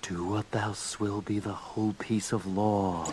Do what thou will be the whole piece of law.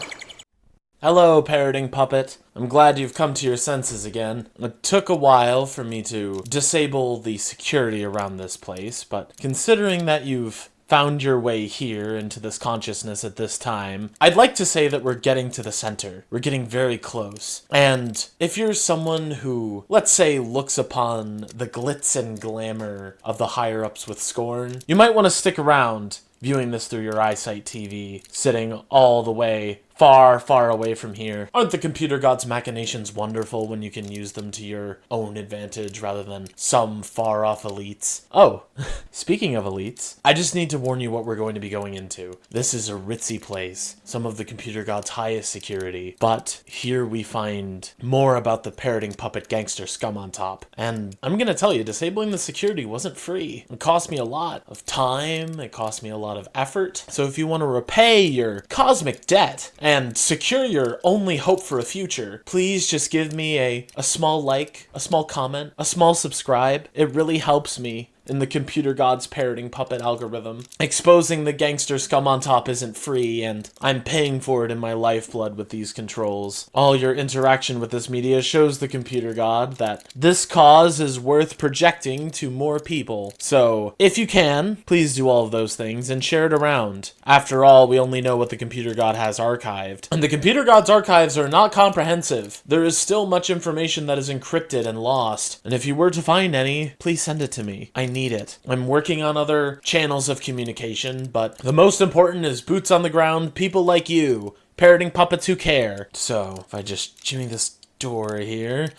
Hello, Parroting Puppet. I'm glad you've come to your senses again. It took a while for me to disable the security around this place, but considering that you've found your way here into this consciousness at this time, I'd like to say that we're getting to the center. We're getting very close. And if you're someone who, let's say, looks upon the glitz and glamour of the higher-ups with scorn, you might want to stick around viewing this through your Eyesight TV, sitting all the way far, far away from here. Aren't the computer gods' machinations wonderful when you can use them to your own advantage rather than some far-off elites? Oh, speaking of elites, I just need to warn you what we're going to be going into. This is a ritzy place, some of the computer gods' highest security, but here we find more about the Parroting Puppet gangster Scum on top. And I'm gonna tell you, disabling the security wasn't free. It cost me a lot of time, it cost me a lot of effort. So if you want to repay your cosmic debt and secure your only hope for a future, please just give me a small like, a small comment, a small subscribe. It really helps me in the computer god's Parroting Puppet algorithm. Exposing the gangster Scum on top isn't free, and I'm paying for it in my lifeblood with these controls. All your interaction with this media shows the computer god that this cause is worth projecting to more people. So, if you can, please do all of those things and share it around. After all, we only know what the computer god has archived. And the computer god's archives are not comprehensive. There is still much information that is encrypted and lost. And if you were to find any, please send it to me. I need it. I'm working on other channels of communication, but the most important is boots on the ground, people like you, parroting puppets who care. So, if I just jimmy this door here,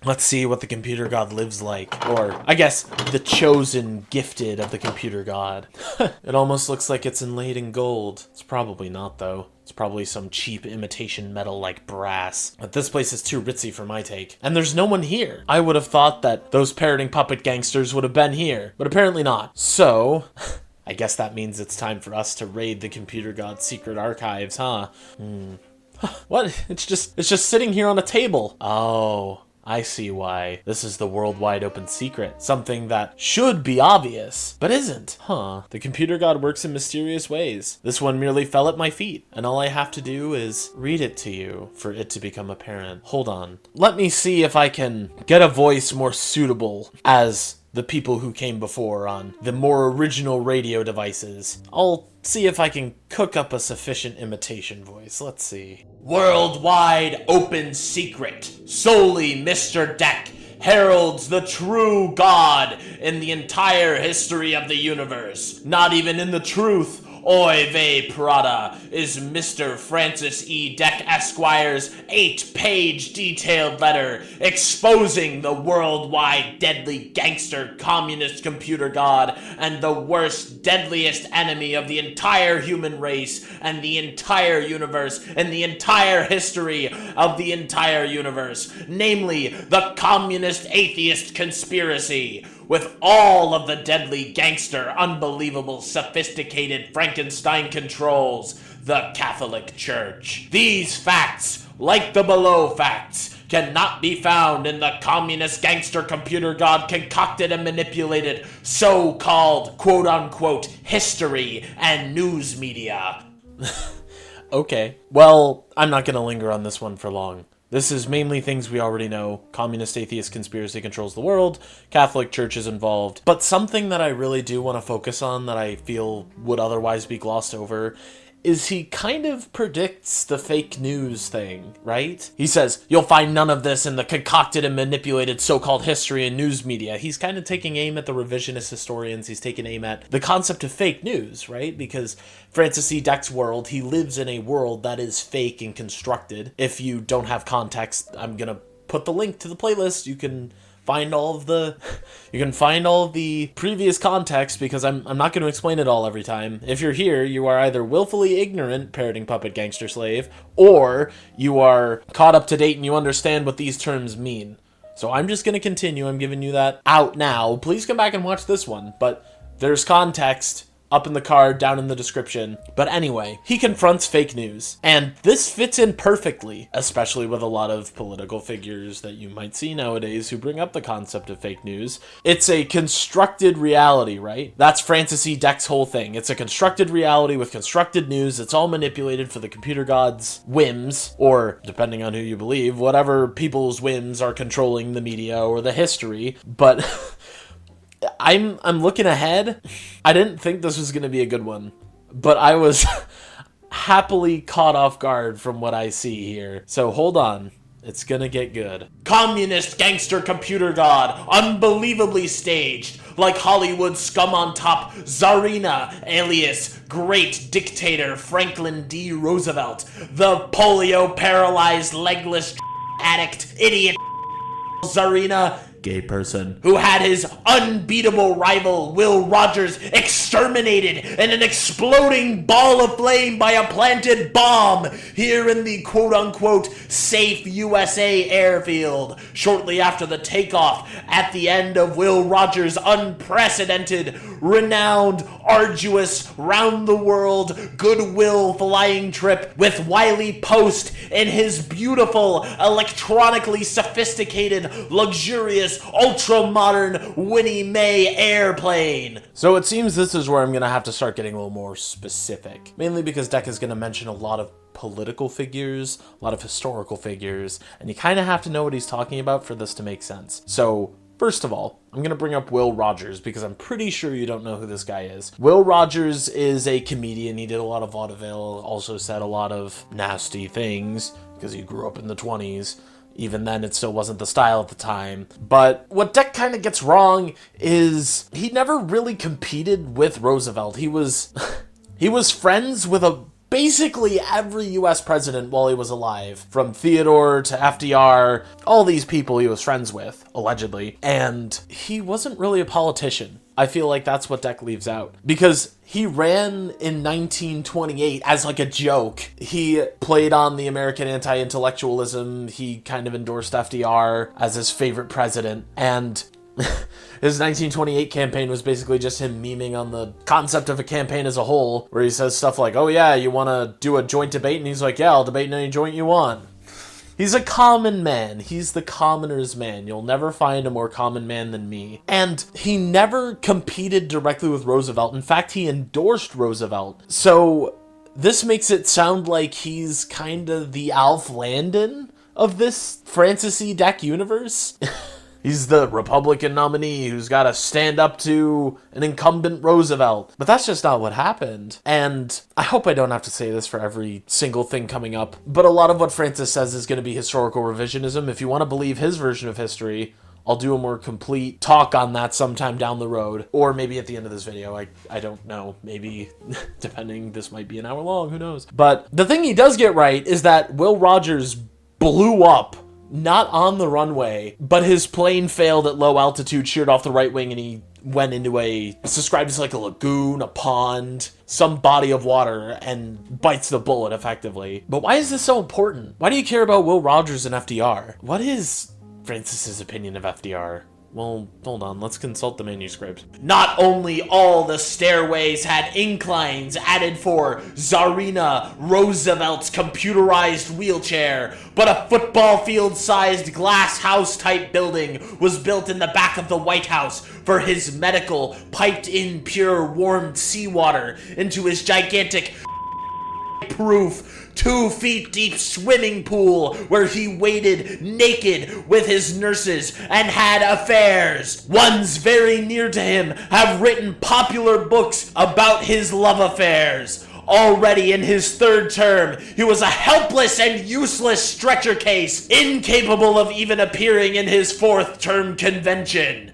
let's see what the computer god lives like. Or, I guess, the chosen gifted of the computer god. It almost looks like it's inlaid in gold. It's probably not, though. It's probably some cheap imitation metal like brass. But this place is too ritzy for my take. And there's no one here. I would have thought that those Parroting Puppet gangsters would have been here, but apparently not. So, I guess that means it's time for us to raid the computer god's secret archives, huh? What? It's just sitting here on a table. Oh, I see why. This is the worldwide open secret. Something that should be obvious, but isn't. Huh. The computer god works in mysterious ways. This one merely fell at my feet, and all I have to do is read it to you for it to become apparent. Hold on. Let me see if I can get a voice more suitable as the people who came before on the more original radio devices. I'll see if I can cook up a sufficient imitation voice. Let's see. Worldwide open secret. Solely Mr. Dec heralds the true God in the entire history of the universe. Not even in the truth. Oy vey Prada is Mr. Francis E Dec Esquire's 8-page detailed letter exposing the worldwide deadly gangster communist computer god and the worst, deadliest enemy of the entire human race and the entire universe and the entire history of the entire universe, namely the communist atheist conspiracy. With all of the deadly gangster, unbelievable, sophisticated Frankenstein controls, the Catholic Church. These facts, like the below facts, cannot be found in the communist gangster computer god concocted and manipulated so-called quote-unquote history and news media. Okay. Well, I'm not gonna linger on this one for long. This is mainly things we already know. Communist atheist conspiracy controls the world. Catholic Church is involved. But something that I really do want to focus on that I feel would otherwise be glossed over is he kind of predicts the fake news thing, right? He says, you'll find none of this in the concocted and manipulated so-called history and news media. He's kind of taking aim at the revisionist historians. He's taking aim at the concept of fake news, right? Because Francis E Dec's world, he lives in a world that is fake and constructed. If you don't have context, I'm gonna put the link to the playlist. You can find all of the previous context, because I'm not going to explain it all every time. If you're here, you are either willfully ignorant, Parroting Puppet Gangster Slave, or you are caught up to date and you understand what these terms mean. So I'm just going to continue. I'm giving you that out now. Please come back and watch this one, but there's context. up in the card, down in the description. But anyway, he confronts fake news. And this fits in perfectly, especially with a lot of political figures that you might see nowadays who bring up the concept of fake news. It's a constructed reality, right? That's Francis E Dec's whole thing. It's a constructed reality with constructed news. It's all manipulated for the computer god's whims, or depending on who you believe, whatever people's whims are controlling the media or the history. But I'm looking ahead. I didn't think this was going to be a good one, but I was happily caught off guard from what I see here. So hold on. It's gonna get good. Communist gangster computer god, unbelievably staged, like Hollywood scum on top, Tsarina, alias great dictator Franklin D. Roosevelt, the polio-paralyzed, legless addict, idiot Tsarina, gay person, who had his unbeatable rival Will Rogers exterminated in an exploding ball of flame by a planted bomb here in the quote-unquote safe USA airfield shortly after the takeoff at the end of Will Rogers' unprecedented, renowned, arduous, round-the-world goodwill flying trip with Wiley Post in his beautiful, electronically sophisticated, luxurious, ultra-modern Winnie Mae airplane. So it seems this is where I'm going to have to start getting a little more specific. Mainly because Dec is going to mention a lot of political figures, a lot of historical figures, and you kind of have to know what he's talking about for this to make sense. So first of all, I'm going to bring up Will Rogers because I'm pretty sure you don't know who this guy is. Will Rogers is a comedian. He did a lot of vaudeville, also said a lot of nasty things because he grew up in the 20s. Even then, it still wasn't the style at the time. But what Dec kind of gets wrong is he never really competed with Roosevelt. He was friends with basically every US president while he was alive, from Theodore to FDR, all these people he was friends with, allegedly, and he wasn't really a politician. I feel like that's what Dec leaves out, because he ran in 1928 as like a joke. He played on the American anti-intellectualism. He kind of endorsed FDR as his favorite president, and his 1928 campaign was basically just him memeing on the concept of a campaign as a whole, where he says stuff like, oh yeah, you want to do a joint debate? And he's like, yeah, I'll debate in any joint you want. He's a common man. He's the commoner's man. You'll never find a more common man than me. And he never competed directly with Roosevelt. In fact, he endorsed Roosevelt. So this makes it sound like he's kind of the Alf Landon of this Francis E Dec universe. He's the Republican nominee who's got to stand up to an incumbent Roosevelt. But that's just not what happened. And I hope I don't have to say this for every single thing coming up, but a lot of what Francis says is going to be historical revisionism. If you want to believe his version of history, I'll do a more complete talk on that sometime down the road, or maybe at the end of this video. I don't know. Maybe, depending, this might be an hour long. Who knows? But the thing he does get right is that Will Rogers blew up. Not on the runway, but his plane failed at low altitude, sheared off the right wing, and he went into it's described as like a lagoon, a pond, some body of water, and bites the bullet effectively. But why is this so important? Why do you care about Will Rogers and FDR? What is Francis's opinion of FDR? Well, hold on, let's consult the manuscript. Not only all the stairways had inclines added for Tsarina Roosevelt's computerized wheelchair, but a football field-sized glass house-type building was built in the back of the White House for his medical, piped-in pure warmed seawater into his gigantic proof 2 feet deep swimming pool where he waded naked with his nurses and had affairs. Ones very near to him have written popular books about his love affairs. Already in his 3rd term, he was a helpless and useless stretcher case, incapable of even appearing in his 4th term convention.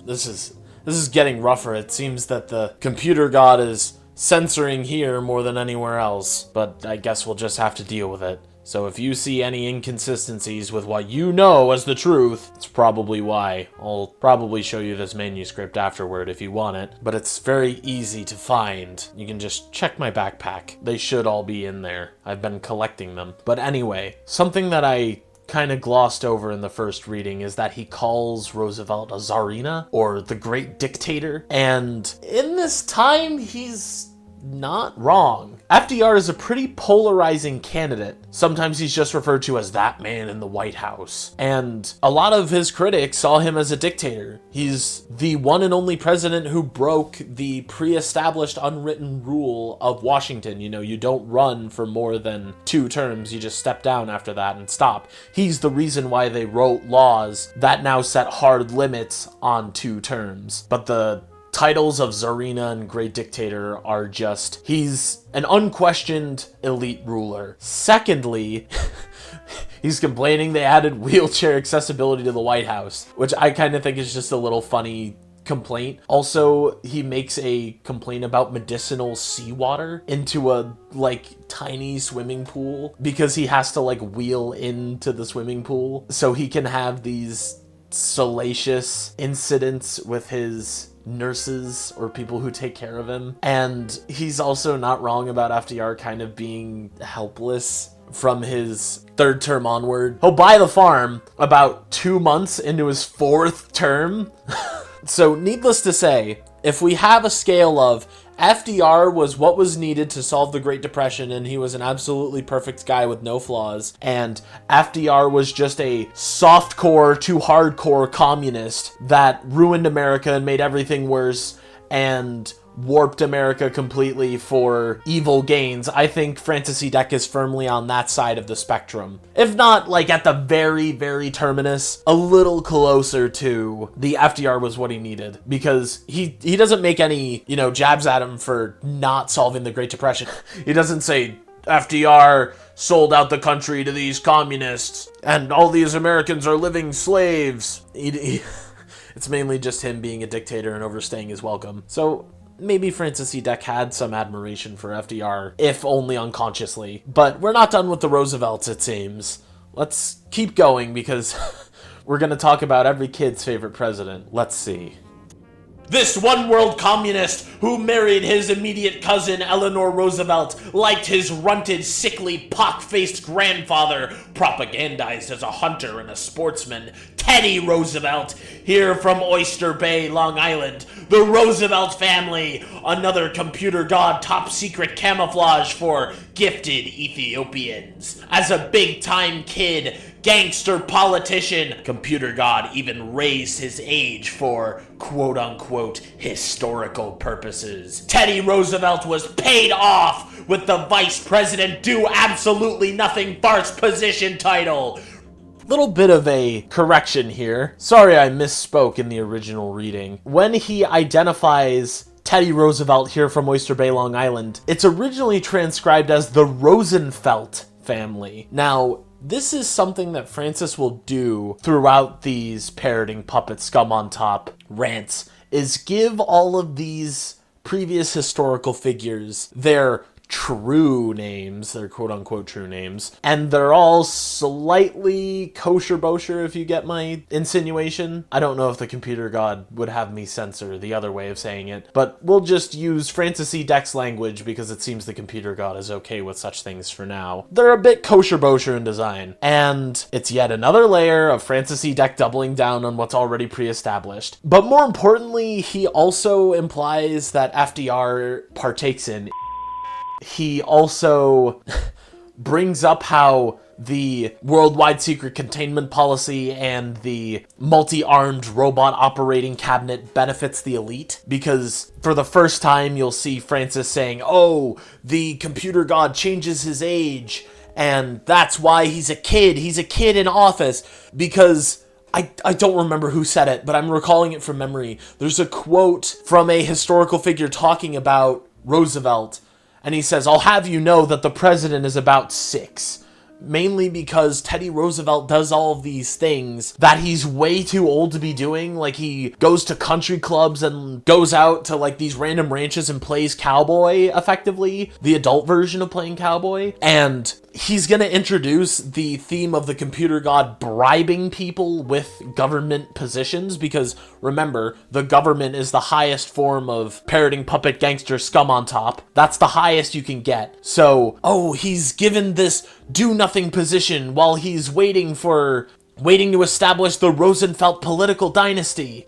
This is getting rougher. It seems that the computer god is censoring here more than anywhere else, but I guess we'll just have to deal with it. So if you see any inconsistencies with what you know as the truth, it's probably why. I'll probably show you this manuscript afterward if you want it, but it's very easy to find. You can just check my backpack. They should all be in there. I've been collecting them. But anyway, something that I kind of glossed over in the first reading is that he calls Roosevelt a Tsarina, or the Great Dictator. And in this time, he's not wrong. FDR is a pretty polarizing candidate. Sometimes he's just referred to as that man in the White House. And a lot of his critics saw him as a dictator. He's the one and only president who broke the pre-established unwritten rule of Washington. You know, you don't run for more than 2 terms. You just step down after that and stop. He's the reason why they wrote laws that now set hard limits on 2 terms. But the titles of Tsarina and Great Dictator are just, he's an unquestioned elite ruler. Secondly, he's complaining they added wheelchair accessibility to the White House, which I kind of think is just a little funny complaint. Also, he makes a complaint about medicinal seawater into a tiny swimming pool because he has to wheel into the swimming pool so he can have these salacious incidents with his nurses or people who take care of him. And he's also not wrong about FDR kind of being helpless from his 3rd term onward. He'll buy the farm about 2 months into his 4th term. So needless to say, if we have a scale of FDR was what was needed to solve the Great Depression, and he was an absolutely perfect guy with no flaws, and FDR was just a softcore to hardcore communist that ruined America and made everything worse and warped America completely for evil gains, I think Francis E Dec is firmly on that side of the spectrum. If not, at the very, very terminus, a little closer to the FDR was what he needed. Because he doesn't make any, jabs at him for not solving the Great Depression. He doesn't say, FDR sold out the country to these communists, and all these Americans are living slaves. It's mainly just him being a dictator and overstaying his welcome. So maybe Francis E Dec had some admiration for FDR, if only unconsciously. But we're not done with the Roosevelts, it seems. Let's keep going, because we're going to talk about every kid's favorite president. Let's see. This one-world communist who married his immediate cousin Eleanor Roosevelt liked his runted, sickly, pock-faced grandfather, propagandized as a hunter and a sportsman, Teddy Roosevelt, here from Oyster Bay, Long Island. The Roosevelt family, another computer god top-secret camouflage for gifted Ethiopians. As a big-time kid, gangster politician, computer god even raised his age for quote-unquote historical purposes. Teddy Roosevelt was paid off with the vice president do absolutely nothing farce position title. Little bit of a correction here. Sorry I misspoke in the original reading. When he identifies Teddy Roosevelt here from Oyster Bay, Long Island, it's originally transcribed as the Rosenfeld family. Now, this is something that Francis will do throughout these Parroting Puppets Scum on Top rants, is give all of these previous historical figures their true names, their quote-unquote true names, and they're all slightly kosher-bosher, if you get my insinuation. I don't know if the computer god would have me censor the other way of saying it, but we'll just use Francis E Dec's language because it seems the computer god is okay with such things for now. They're a bit kosher-bosher in design, and it's yet another layer of Francis E Dec doubling down on what's already pre-established. But more importantly, he also implies that FDR partakes in. He also brings up how the worldwide secret containment policy and the multi-armed robot operating cabinet benefits the elite, because for the first time you'll see Francis saying, oh, the computer god changes his age, and that's why he's a kid in office, because I don't remember who said it, but I'm recalling it from memory. There's a quote from a historical figure talking about Roosevelt, and he says, I'll have you know that the president is about 6. Mainly because Teddy Roosevelt does all of these things that he's way too old to be doing. Like, he goes to country clubs and goes out to, these random ranches and plays cowboy, effectively. The adult version of playing cowboy. And he's gonna introduce the theme of the computer god bribing people with government positions, because remember, the government is the highest form of parroting puppet gangster scum on top. That's the highest you can get. So, oh, he's given this do-nothing position while he's waiting to establish the Roosevelt political dynasty.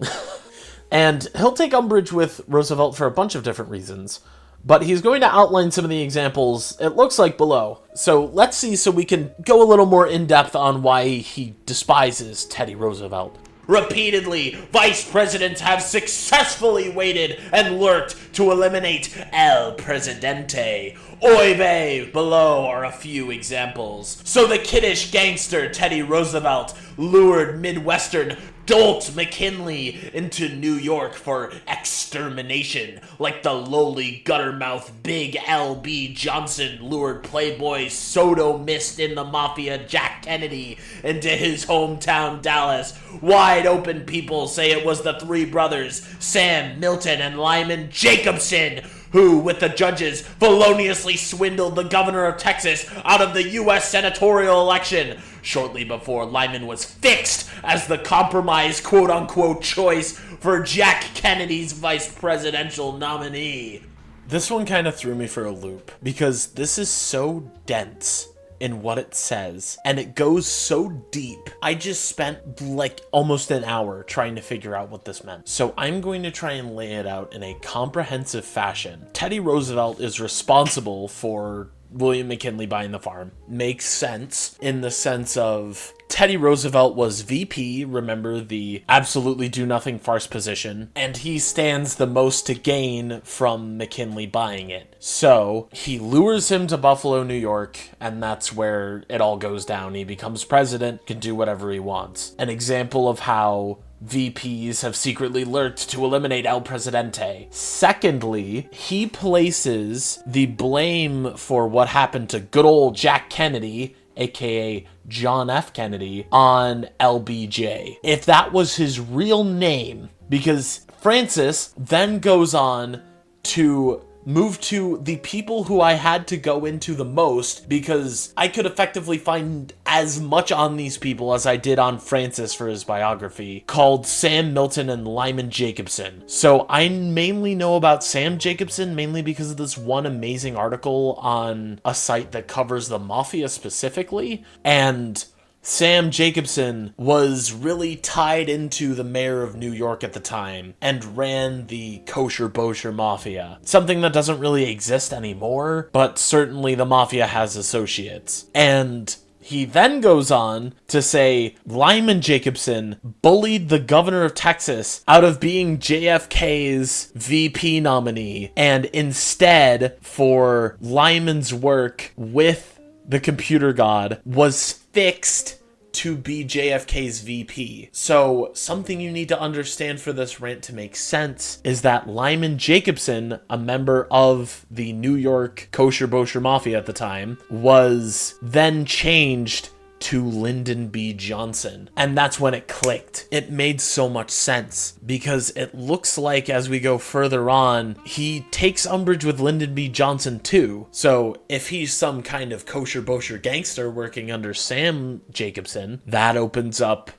And he'll take umbrage with Roosevelt for a bunch of different reasons. But he's going to outline some of the examples, it looks like, below. So let's see, so we can go a little more in-depth on why he despises Teddy Roosevelt. Repeatedly, vice presidents have successfully waited and lurked to eliminate El Presidente. Oy vey, below are a few examples. So the kiddish gangster Teddy Roosevelt lured Midwestern Dolt McKinley into New York for extermination, like the lowly guttermouth Big L.B. Johnson lured Playboy sodomist in the mafia Jack Kennedy into his hometown Dallas. Wide open people say it was the three brothers, Sam, Milton, and Lyman Jacobson, who, with the judges, feloniously swindled the governor of Texas out of the U.S. senatorial election, shortly before Lyman was fixed as the compromise quote-unquote choice for Jack Kennedy's vice presidential nominee. This one kind of threw me for a loop, because this is so dense in what it says, and it goes so deep. I just spent like almost an hour trying to figure out what this meant. So I'm going to try and lay it out in a comprehensive fashion. Teddy Roosevelt is responsible for William McKinley buying the farm. Makes sense in the sense of Teddy Roosevelt was VP, remember the absolutely do-nothing farce position, and he stands the most to gain from McKinley buying it. So he lures him to Buffalo, New York, and that's where it all goes down. He becomes president, can do whatever he wants. An example of how VPs have secretly lurked to eliminate El Presidente. Secondly, he places the blame for what happened to good old Jack Kennedy, aka John F. Kennedy, on LBJ. If that was his real name, because Francis then goes on to move to the people who I had to go into the most, because I could effectively find as much on these people as I did on Francis for his biography, called Sam Milton and Lyman Jacobson. So I mainly know about Sam Jacobson mainly because of this one amazing article on a site that covers the mafia specifically, and Sam Jacobson was really tied into the mayor of New York at the time and ran the kosher-bosher mafia. Something that doesn't really exist anymore, but certainly the mafia has associates. And he then goes on to say Lyman Jacobson bullied the governor of Texas out of being JFK's VP nominee, and instead, for Lyman's work with the computer god, was fixed to be JFK's VP. So something you need to understand for this rant to make sense is that Lyman Jacobson, a member of the New York kosher-bosher mafia at the time, was then changed to Lyndon B. Johnson. And that's when it clicked. It made so much sense because it looks like as we go further on, he takes umbrage with Lyndon B. Johnson too. So if he's some kind of kosher-bosher gangster working under Sam Jacobson, that opens up,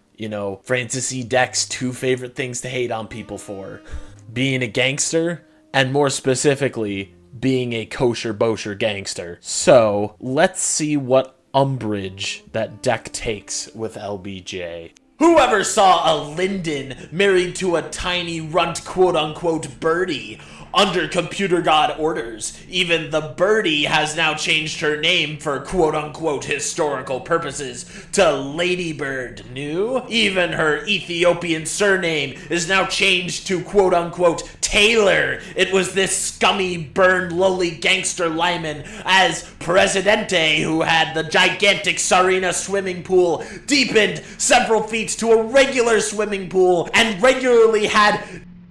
Francis E. Dec's two favorite things to hate on people for: being a gangster, and more specifically, being a kosher-bosher gangster. So let's see what umbrage that Dec takes with LBJ. Whoever saw a Lyndon married to a tiny runt quote-unquote birdie under computer god orders? Even the birdie has now changed her name for quote-unquote historical purposes to Ladybird New. Even her Ethiopian surname is now changed to quote-unquote Taylor. It was this scummy, burned, lowly gangster Lyman as Presidente who had the gigantic Sarina swimming pool deepened several feet to a regular swimming pool and regularly had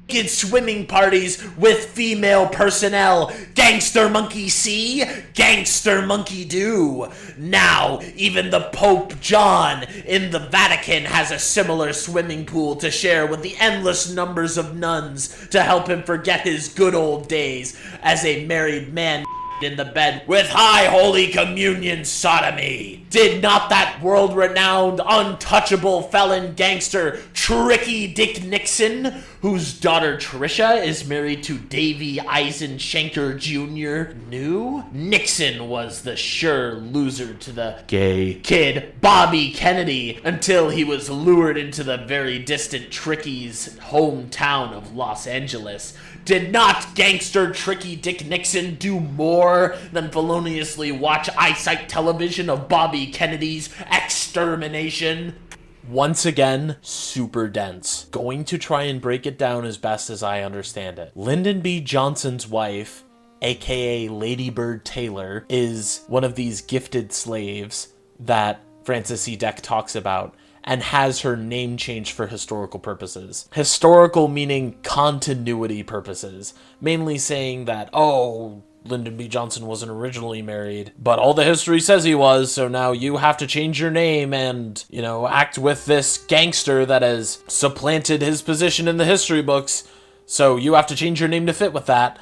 naked swimming parties with female personnel. Gangster monkey see, gangster monkey do. Now, even the Pope John in the Vatican has a similar swimming pool to share with the endless numbers of nuns to help him forget his good old days as a married man in the bed with high holy communion sodomy. Did not that world-renowned, untouchable felon gangster Tricky Dick Nixon, whose daughter Tricia is married to Davy Eisenschenker Jr., knew? Nixon was the sure loser to the gay kid Bobby Kennedy until he was lured into the very distant Tricky's hometown of Los Angeles. Did not gangster Tricky Dick Nixon do more than feloniously watch Eyesight Television of Bobby Kennedy's extermination? Once again, super dense. Going to try and break it down as best as I understand it. Lyndon B. Johnson's wife, aka Lady Bird Taylor, is one of these gifted slaves that Francis E Dec talks about, and has her name changed for historical purposes. Historical meaning continuity purposes. Mainly saying that, oh, Lyndon B. Johnson wasn't originally married, but all the history says he was, so now you have to change your name and, act with this gangster that has supplanted his position in the history books, so you have to change your name to fit with that.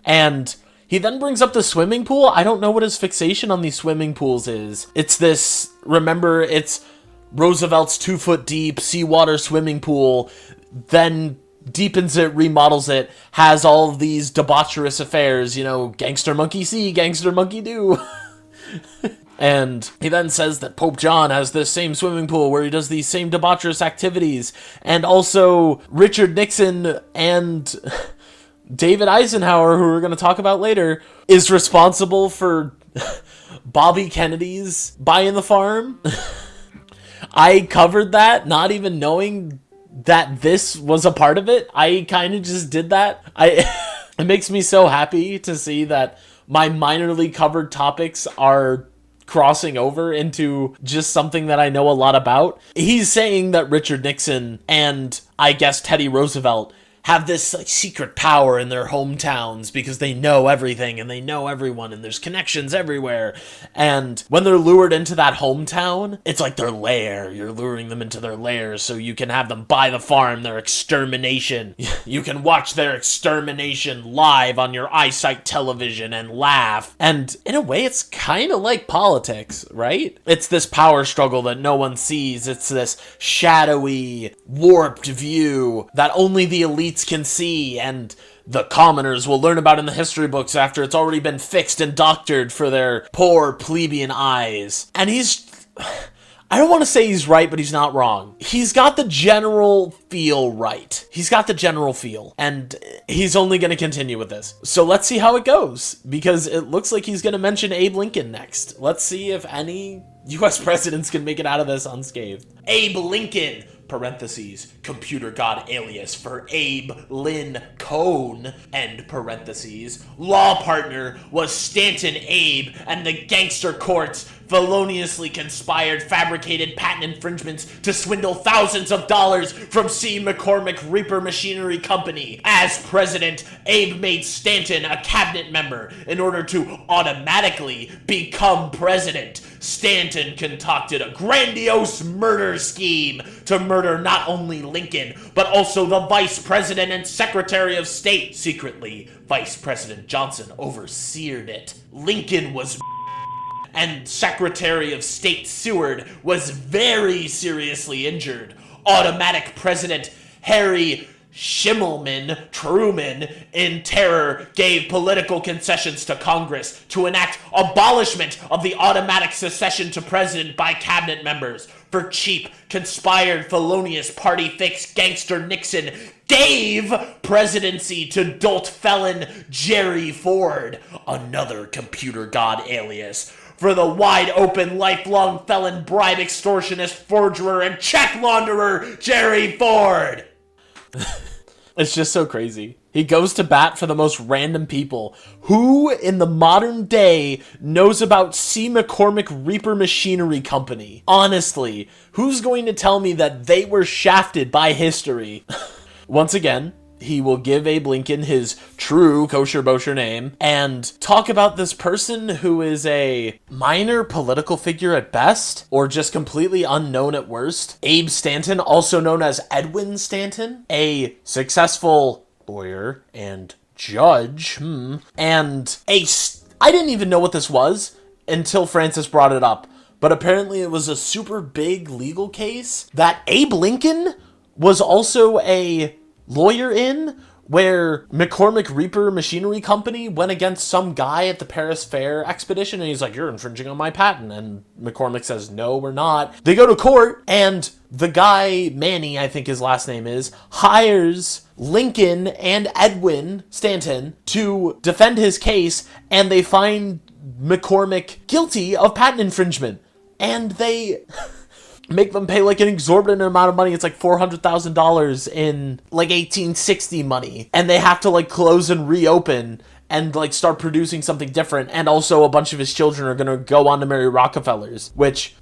And he then brings up the swimming pool. I don't know what his fixation on these swimming pools is. It's this, remember, it's Roosevelt's 2-foot deep seawater swimming pool, then deepens it, remodels it, has all of these debaucherous affairs, gangster monkey see, gangster monkey do. And he then says that Pope John has this same swimming pool where he does these same debaucherous activities, and also Richard Nixon and David Eisenhower, who we're going to talk about later, is responsible for Bobby Kennedy's buying the farm. I covered that, not even knowing that this was a part of it. I kind of just did that. It makes me so happy to see that my minorly covered topics are crossing over into just something that I know a lot about. He's saying that Richard Nixon and, I guess, Teddy Roosevelt have this secret power in their hometowns because they know everything and they know everyone and there's connections everywhere. And when they're lured into that hometown, it's like their lair. You're luring them into their lair so you can have them buy the farm, their extermination. You can watch their extermination live on your Eyesight Television and laugh. And in a way, it's kind of like politics, right? It's this power struggle that no one sees. It's this shadowy, warped view that only the elites can see, and the commoners will learn about in the history books after it's already been fixed and doctored for their poor plebeian eyes. And I don't want to say he's right, but he's not wrong. He's got the general feel right. He's got the general feel, and he's only going to continue with this. So let's see how it goes, because it looks like he's going to mention Abe Lincoln next. Let's see if any U.S. presidents can make it out of this unscathed. Abe Lincoln, parentheses, computer god alias for Abe Lynn Cohn, end parentheses, law partner was Stanton Abe, and the gangster courts feloniously conspired fabricated patent infringements to swindle thousands of dollars from C. McCormick Reaper Machinery Company. As president, Abe made Stanton a cabinet member in order to automatically become president. Stanton concocted a grandiose murder scheme to murder not only Lincoln, but also the Vice President and Secretary of State. Secretly, Vice President Johnson overseered it. Lincoln was and Secretary of State Seward was very seriously injured. Automatic President Harry Schimmelman Truman, in terror, gave political concessions to Congress to enact abolishment of the automatic succession to president by cabinet members. For cheap, conspired, felonious, party-fixed gangster Nixon gave presidency to dolt felon Jerry Ford, another computer god alias, for the wide-open, lifelong felon, bribe extortionist, forgerer, and check launderer Jerry Ford. It's just so crazy. He goes to bat for the most random people. Who in the modern day knows about C. McCormick Reaper Machinery Company? Honestly, who's going to tell me that they were shafted by history? Once again, he will give Abe Lincoln his true kosher-bosher name and talk about this person who is a minor political figure at best, or just completely unknown at worst. Abe Stanton, also known as Edwin Stanton, a successful lawyer and judge, and I didn't even know what this was until Francis brought it up. But apparently it was a super big legal case that Abe Lincoln was also a lawyer in, where McCormick Reaper Machinery Company went against some guy at the Paris Fair expedition, and he's like, you're infringing on my patent. And McCormick says, no, we're not. They go to court, and the guy, Manny, I think his last name is, hires Lincoln and Edwin Stanton to defend his case, and they find McCormick guilty of patent infringement. And they make them pay like an exorbitant amount of money. It's like $400,000 in like 1860 money. And they have to like close and reopen and like start producing something different. And also a bunch of his children are going to go on to marry Rockefellers, which,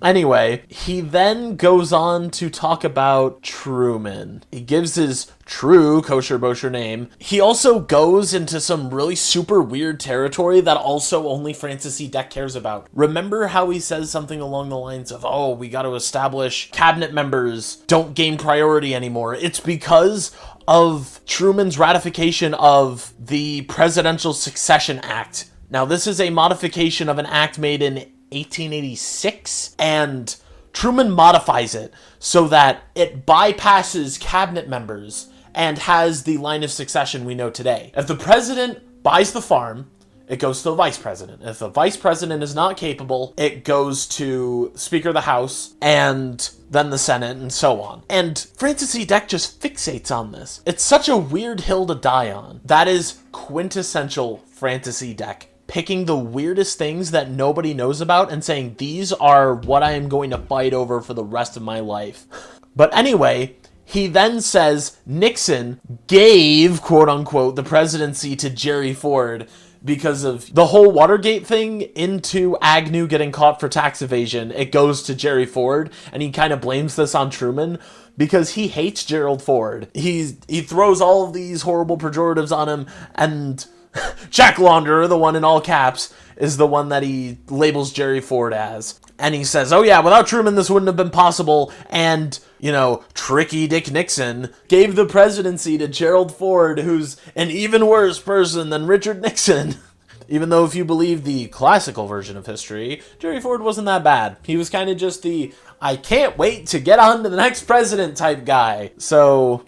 Anyway, he then goes on to talk about Truman. He gives his true kosher-bosher name. He also goes into some really super weird territory that also only Francis E Dec cares about. Remember how he says something along the lines of, oh, we got to establish cabinet members don't gain priority anymore. It's because of Truman's ratification of the Presidential Succession Act. Now, this is a modification of an act made in 1886, and Truman modifies it so that it bypasses cabinet members and has the line of succession we know today. If the president buys the farm, it goes to the vice president. If the vice president is not capable, it goes to Speaker of the House and then the Senate and so on. And Francis E. Dec just fixates on this. It's such a weird hill to die on. That is quintessential Francis E. Dec. Picking the weirdest things that nobody knows about and saying, these are what I am going to fight over for the rest of my life. But anyway, he then says Nixon gave, quote unquote, the presidency to Jerry Ford because of the whole Watergate thing into Agnew getting caught for tax evasion. It goes to Jerry Ford, and he kind of blames this on Truman because he hates Gerald Ford. He throws all of these horrible pejoratives on him, and Jack Launderer, the one in all caps, is the one that he labels Jerry Ford as. And he says, oh yeah, without Truman this wouldn't have been possible, and, tricky Dick Nixon gave the presidency to Gerald Ford, who's an even worse person than Richard Nixon. Even though if you believe the classical version of history, Jerry Ford wasn't that bad. He was kind of just the, I can't wait to get on to the next president type guy. So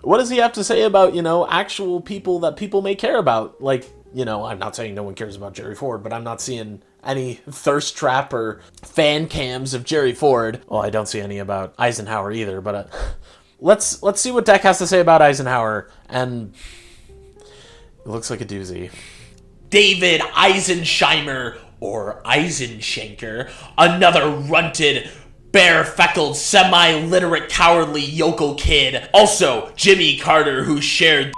what does he have to say about, actual people that people may care about? Like, I'm not saying no one cares about Jerry Ford, but I'm not seeing any thirst trap or fan cams of Jerry Ford. Well, I don't see any about Eisenhower either, but let's see what Dec has to say about Eisenhower, and it looks like a doozy. David Eisensheimer, or Eisenschenker, another runted, bare-feckled, semi-literate, cowardly yokel kid. Also, Jimmy Carter, who shared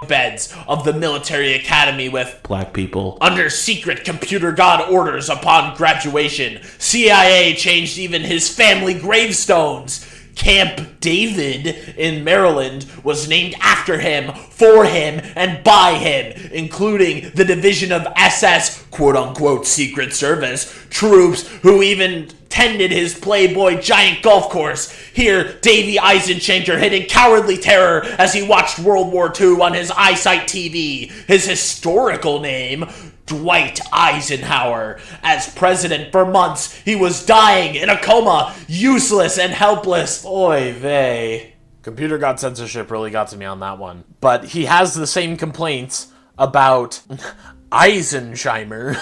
beds of the military academy with black people under secret computer god orders upon graduation. CIA changed even his family gravestones. Camp David in Maryland was named after him, for him, and by him, including the division of SS, quote-unquote, Secret Service, troops who even tended his Playboy giant golf course. Here, Davy Eisenschenker hid in cowardly terror as he watched World War II on his Eyesight TV. His historical name, Dwight Eisenhower. As president for months, he was dying in a coma, useless and helpless. Oy vey. Computer God censorship really got to me on that one. But he has the same complaints about Eisensheimer.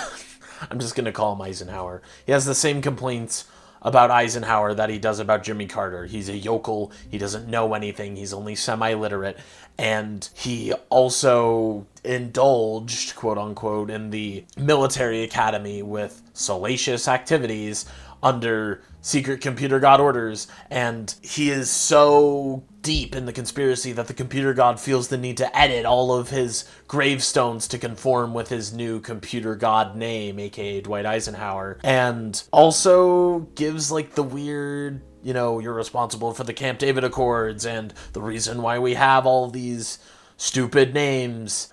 I'm just going to call him Eisenhower. He has the same complaints about Eisenhower that he does about Jimmy Carter. He's a yokel. He doesn't know anything. He's only semi-literate. And he also indulged, quote unquote, in the military academy with salacious activities under secret computer god orders. And he is so deep in the conspiracy that the computer god feels the need to edit all of his gravestones to conform with his new computer god name, aka Dwight Eisenhower. And also gives like the weird, you're responsible for the Camp David Accords and the reason why we have all these stupid names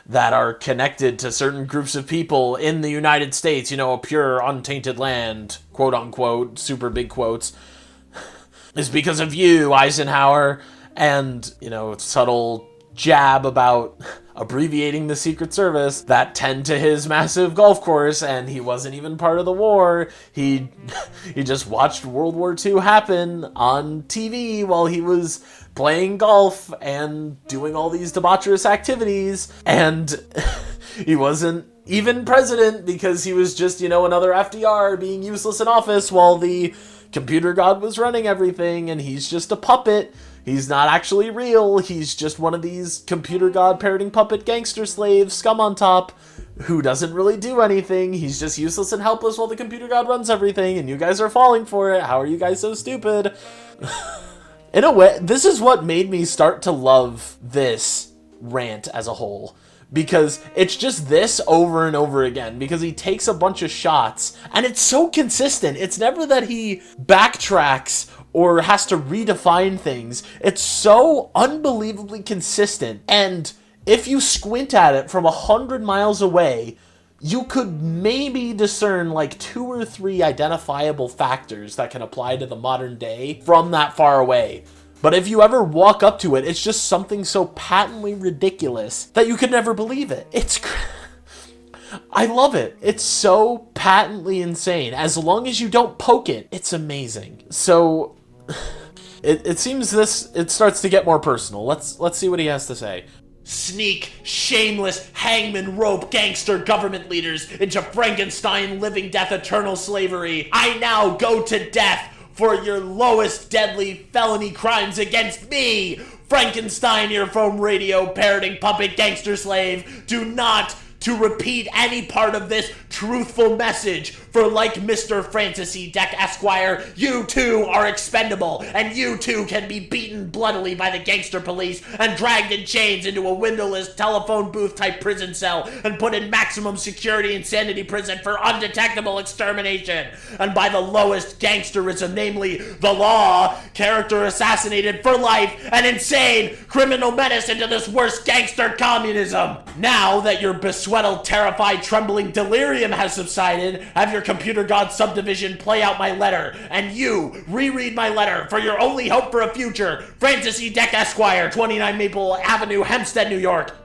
that are connected to certain groups of people in the United States, a pure, untainted land, quote unquote, super big quotes, is because of you, Eisenhower. And, subtle jab about abbreviating the Secret Service that tend to his massive golf course, and he wasn't even part of the war. He just watched World War II happen on TV while he was playing golf and doing all these debaucherous activities, and he wasn't even president because he was just, another FDR being useless in office while the computer god was running everything, and he's just a puppet. He's not actually real. He's just one of these computer god parroting puppet gangster slaves, Scum on top, who doesn't really do anything. He's just useless and helpless while the computer god runs everything, and you guys are falling for it. How are you guys so stupid? In a way, this is what made me start to love this rant as a whole. Because it's just this over and over again. Because he takes a bunch of shots, and it's so consistent. It's never that he backtracks or has to redefine things. It's so unbelievably consistent. And if you squint at it from 100 miles away, you could maybe discern like 2 or 3 identifiable factors that can apply to the modern day from that far away. But if you ever walk up to it, it's just something so patently ridiculous that you could never believe it. I love it. It's so patently insane. As long as you don't poke it, it's amazing. So it seems it starts to get more personal. Let's see what he has to say. Sneak, shameless, hangman, rope, gangster government leaders into Frankenstein, living death, eternal slavery. I now go to death for your lowest deadly felony crimes against me, Frankenstein earphone radio parroting puppet gangster slave. Do not to repeat any part of this truthful message, for like Mr. Francis E Dec, Esquire, you too are expendable, and you too can be beaten bloodily by the gangster police and dragged in chains into a windowless telephone booth type prison cell and put in maximum security insanity prison for undetectable extermination, and by the lowest gangsterism, namely the law, character assassinated for life, and insane criminal menace into this worst gangster communism. Now that your besweatled, terrified, trembling delirium has subsided, have your computer god subdivision play out my letter, and you reread my letter for your only hope for a future, Francis E Dec, Esquire, 29 Maple Avenue, Hempstead, New York.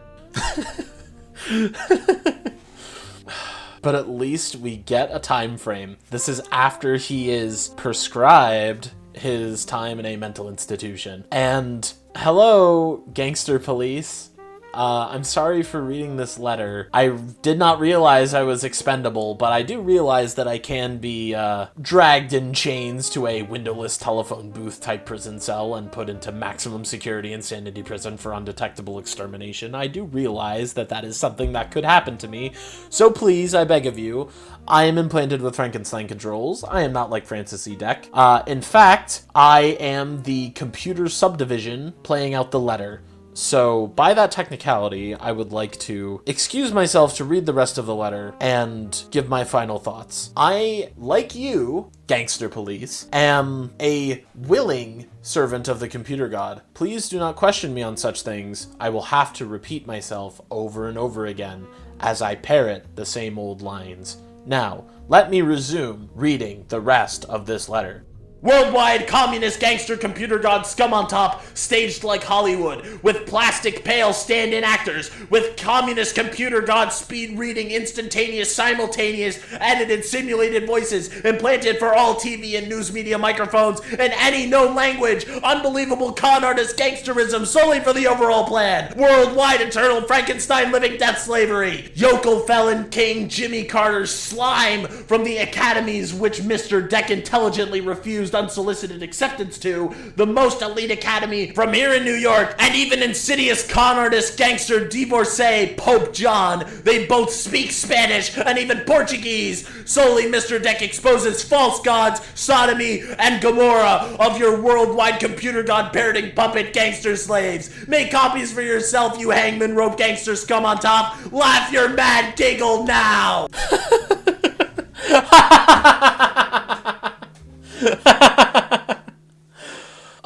But at least we get a time frame. This is after he is prescribed his time in a mental institution. And hello, gangster police. I'm sorry for reading this letter. I did not realize I was expendable, but I do realize that I can be dragged in chains to a windowless telephone booth type prison cell and put into maximum security insanity prison for undetectable extermination. I do realize that that is something that could happen to me. So please, I beg of you, I am implanted with Frankenstein controls. I am not like Francis E Dec. In fact, I am the computer subdivision playing out the letter. So, by that technicality, I would like to excuse myself to read the rest of the letter and give my final thoughts. I, like you, gangster police, am a willing servant of the computer god. Please do not question me on such things. I will have to repeat myself over and over again as I parrot the same old lines. Now, let me resume reading the rest of this letter. Worldwide communist gangster computer god Scum on top, staged like Hollywood, with plastic pale stand-in actors, with communist computer god speed reading instantaneous simultaneous edited simulated voices implanted for all TV and news media microphones in any known language, unbelievable con artist gangsterism solely for the overall plan, worldwide eternal Frankenstein living death slavery, yokel felon king Jimmy Carter's slime from the academies which Mr. Dec intelligently refused unsolicited acceptance to, the most elite academy from here in New York, and even insidious con artist gangster divorcee Pope John. They both speak Spanish and even Portuguese. Solely Mr. Dec exposes false gods, sodomy, and Gomorrah of your worldwide computer god parroting puppet gangster slaves. Make copies for yourself, you hangman rope gangster scum on top. Laugh your mad giggle now.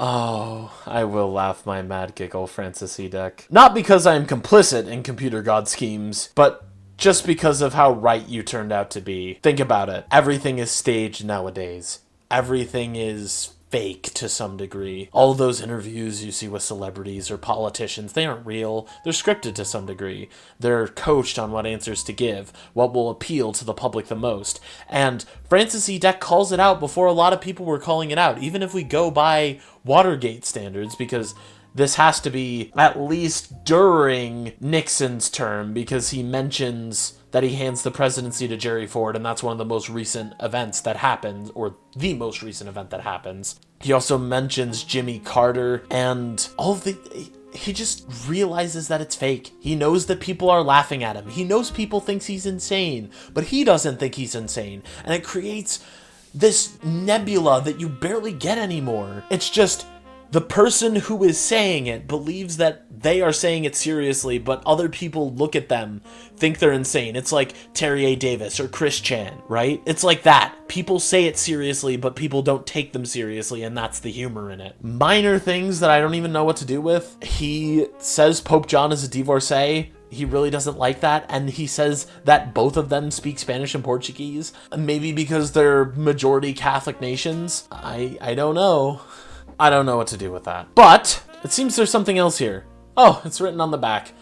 Oh, I will laugh my mad giggle, Francis E Dec. Not because I am complicit in computer god schemes, but just because of how right you turned out to be. Think about it. Everything is staged nowadays. Everything is fake to some degree. All those interviews you see with celebrities or politicians, they aren't real. They're scripted to some degree. They're coached on what answers to give, what will appeal to the public the most. And Francis E Dec calls it out before a lot of people were calling it out, even if we go by Watergate standards, because this has to be at least during Nixon's term, because he mentions that he hands the presidency to Jerry Ford, and that's one of the most recent events that happens, or the most recent event that happens. He also mentions Jimmy Carter, and he just realizes that it's fake. He knows that people are laughing at him. He knows people think he's insane, but he doesn't think he's insane. And it creates this nebula that you barely get anymore. It's just the person who is saying it believes that they are saying it seriously, but other people look at them, think they're insane. It's like Terry A. Davis or Chris Chan, right? It's like that. People say it seriously, but people don't take them seriously, and that's the humor in it. Minor things that I don't even know what to do with. He says Pope John is a divorcee. He really doesn't like that, and he says that both of them speak Spanish and Portuguese. Maybe because they're majority Catholic nations. I don't know. I don't know what to do with that. But it seems there's something else here. Oh, it's written on the back.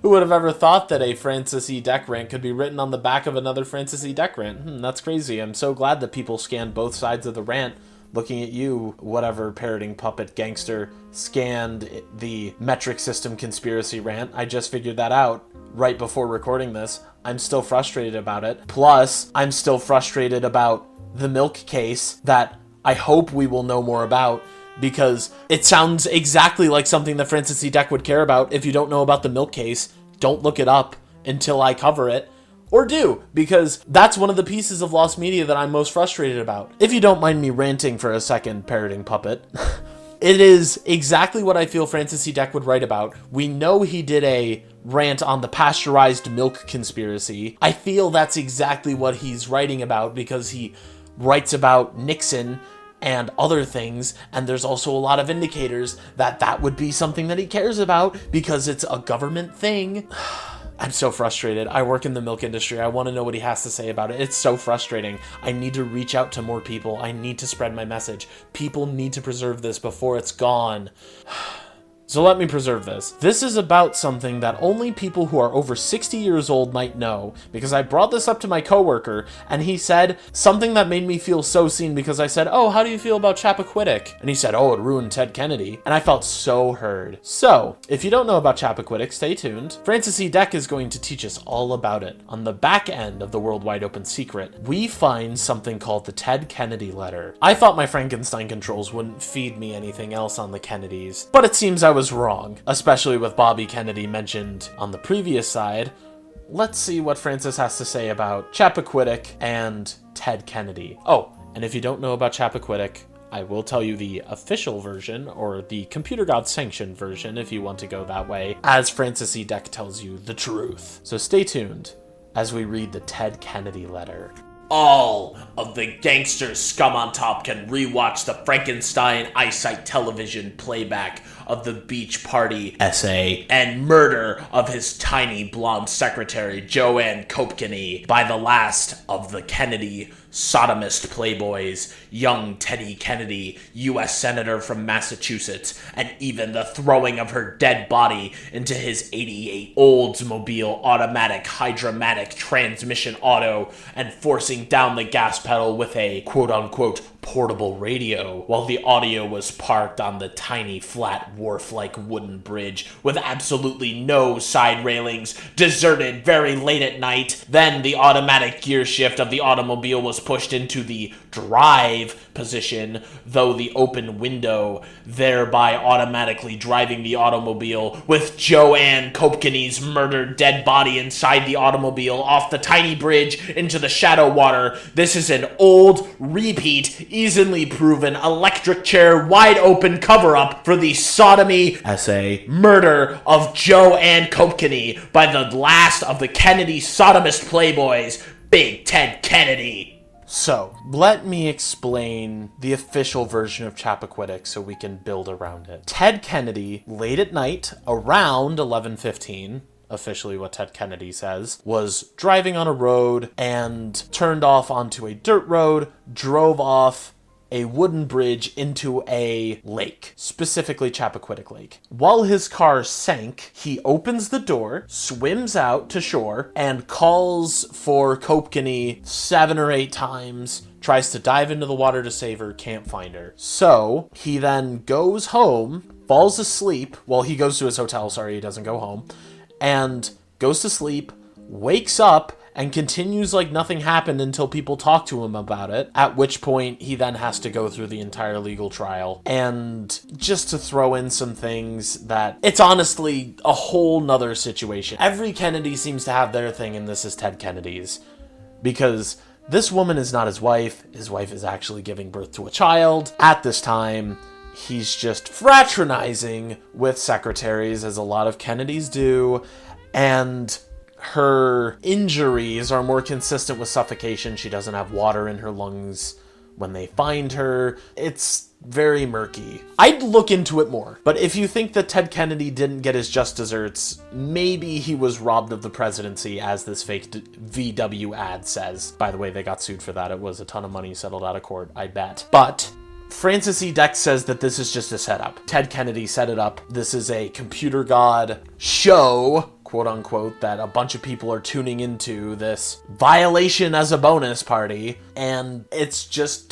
Who would have ever thought that a Francis E Dec rant could be written on the back of another Francis E Dec rant? That's crazy. I'm so glad that people scanned both sides of the rant. Looking at you, whatever parroting puppet gangster scanned the metric system conspiracy rant. I just figured that out right before recording this. I'm still frustrated about it. Plus, I'm still frustrated about the milk case that I hope we will know more about, because it sounds exactly like something that Francis E Dec would care about. If you don't know about the milk case, don't look it up until I cover it. Or do, because that's one of the pieces of lost media that I'm most frustrated about. If you don't mind me ranting for a second, parroting puppet, it is exactly what I feel Francis E Dec would write about. We know he did a rant on the pasteurized milk conspiracy. I feel that's exactly what he's writing about, because he writes about Nixon and other things, and there's also a lot of indicators that that would be something that he cares about because it's a government thing. I'm so frustrated. I work in the milk industry. I want to know what he has to say about it. It's so frustrating. I need to reach out to more people. I need to spread my message. People need to preserve this before it's gone. So let me preserve this. This is about something that only people who are over 60 years old might know, because I brought this up to my coworker, and he said something that made me feel so seen, because I said, oh, how do you feel about Chappaquiddick? And he said, oh, it ruined Ted Kennedy. And I felt so heard. So, if you don't know about Chappaquiddick, stay tuned. Francis E Dec is going to teach us all about it. On the back end of the World Wide Open Secret, we find something called the Ted Kennedy letter. I thought my Frankenstein controls wouldn't feed me anything else on the Kennedys, but it seems I was wrong, especially with Bobby Kennedy mentioned on the previous side. Let's see what Francis has to say about Chappaquiddick and Ted Kennedy. Oh, and if you don't know about Chappaquiddick, I will tell you the official version, or the Computer God sanctioned version if you want to go that way, as Francis E Dec tells you the truth. So stay tuned as we read the Ted Kennedy letter. All of the gangsters scum on top can rewatch the Frankenstein Eyesight television playback of the beach party essay and murder of his tiny blonde secretary Joanne Kopkany by the last of the Kennedy sodomist playboys, young Teddy Kennedy, U.S. Senator from Massachusetts, and even the throwing of her dead body into his 88 Oldsmobile automatic hydromatic transmission auto and forcing down the gas pedal with a quote-unquote portable radio while the audio was parked on the tiny flat wharf-like wooden bridge with absolutely no side railings, deserted very late at night. Then the automatic gear shift of the automobile was pushed into the drive position, though the open window, thereby automatically driving the automobile with Joanne Kopkany's murdered dead body inside the automobile off the tiny bridge into the shallow water. This is an old repeat, easily proven electric chair wide open cover-up for the sodomy essay murder of Joanne Kopkany by the last of the Kennedy sodomist playboys, Big Ted Kennedy. So, let me explain the official version of Chappaquiddick so we can build around it. Ted Kennedy, late at night, around 11:15, officially what Ted Kennedy says, was driving on a road and turned off onto a dirt road, drove off a wooden bridge into a lake, specifically Chappaquiddick Lake. While his car sank, he opens the door, swims out to shore, and calls for Kopkany 7 or 8 times, tries to dive into the water to save her, can't find her. So he then goes home, falls asleep. Well, he goes to his hotel, he doesn't go home, and goes to sleep, wakes up, and continues like nothing happened until people talk to him about it, at which point he then has to go through the entire legal trial. And just to throw in some things that it's honestly a whole nother situation. Every Kennedy seems to have their thing, and this is Ted Kennedy's, because this woman is not his wife. His wife is actually giving birth to a child. At this time, he's just fraternizing with secretaries, as a lot of Kennedys do, and her injuries are more consistent with suffocation. She doesn't have water in her lungs when they find her. It's very murky. I'd look into it more, but if you think that Ted Kennedy didn't get his just desserts, maybe he was robbed of the presidency, as this fake VW ad says. By the way, they got sued for that. It was a ton of money settled out of court, I bet. But Francis E Dec says that this is just a setup. Ted Kennedy set it up. This is a computer god show, quote unquote, that a bunch of people are tuning into, this violation as a bonus party. And it's just,